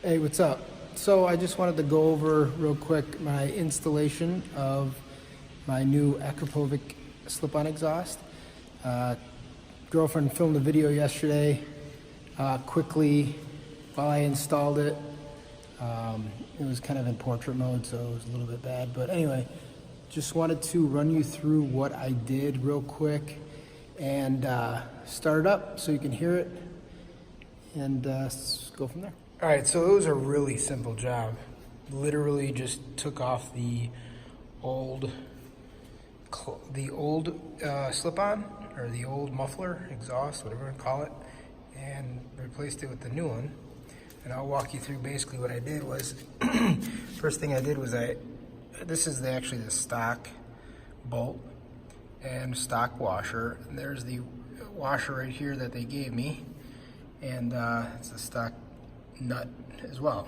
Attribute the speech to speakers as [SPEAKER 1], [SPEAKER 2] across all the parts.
[SPEAKER 1] Hey, what's up? So I just wanted to go over real quick my installation of my new Akrapovic slip-on exhaust. Girlfriend filmed a video yesterday quickly while I installed it. It was kind of in portrait mode, so it was a little bit bad. But anyway, just wanted to run you through what I did real quick and start it up so you can hear it and go from there. All right, so it was a really simple job. Literally just took off the old slip-on, or the old muffler, exhaust, whatever you call it, and replaced it with the new one. And I'll walk you through basically what I did was, first thing I did was this is actually the stock bolt and stock washer. And there's the washer right here that they gave me, and it's a stock nut as well.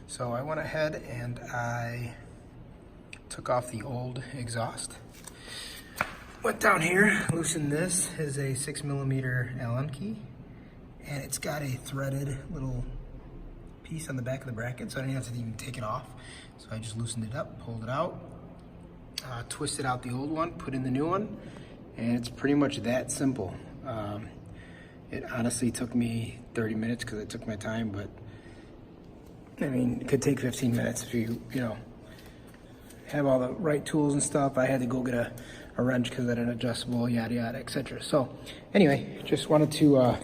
[SPEAKER 1] So I went ahead and I took off the old exhaust, went down here, loosened this. Is a 6mm Allen key, and it's got a threaded little piece on the back of the bracket, so I didn't have to even take it off. So I just loosened it up, pulled it out, twisted out the old one, put in the new one, and it's pretty much that simple. It honestly took me 30 minutes because I took my time, but I mean, it could take 15 minutes if you have all the right tools and stuff. I had to go get a wrench because I had an adjustable, yada yada, etc. So anyway, just wanted to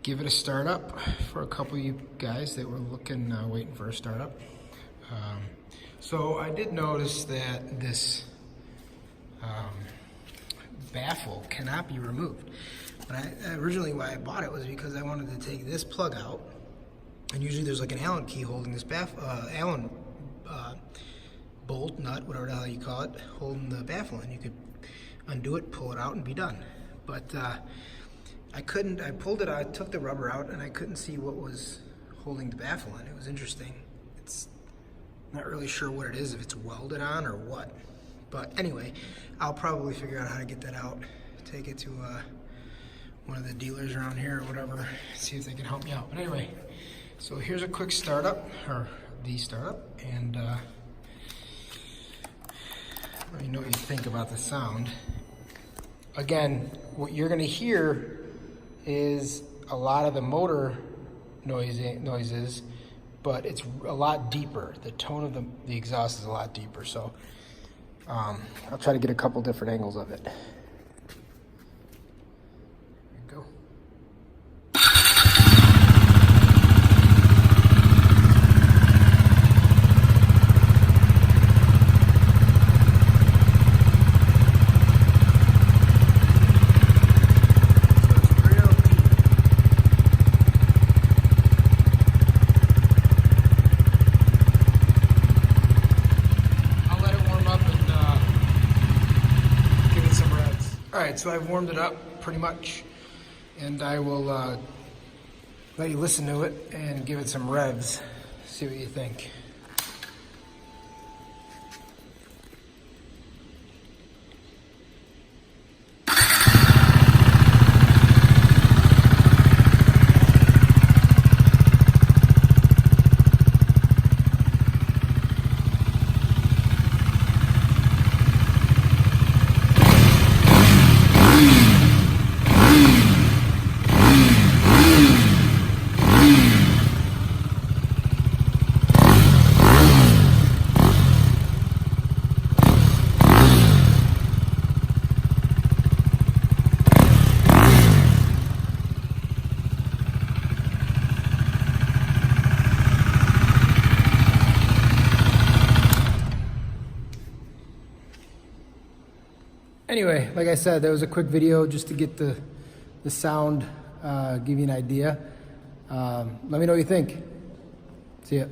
[SPEAKER 1] give it a startup for a couple of you guys that were waiting for a startup. So I did notice that this baffle cannot be removed. But originally why I bought it was because I wanted to take this plug out, and usually there's like an Allen key holding this Allen bolt, nut, whatever the hell you call it, holding the baffle, and you could undo it, pull it out, and be done. But I couldn't. I pulled it out, I took the rubber out, and I couldn't see what was holding the baffle in. It was interesting. It's not really sure what it is, if it's welded on or what. But anyway, I'll probably figure out how to get that out, take it to one of the dealers around here or whatever, see if they can help me out. But anyway, so here's a quick startup, or the startup, and let me know what you think about the sound. Again, what you're gonna hear is a lot of the motor noises, but it's a lot deeper. The tone of the exhaust is a lot deeper, so I'll try to get a couple different angles of it. All right, so I've warmed it up pretty much, and I will let you listen to it and give it some revs, see what you think. Anyway, like I said, that was a quick video just to get the sound, give you an idea. Let me know what you think. See ya.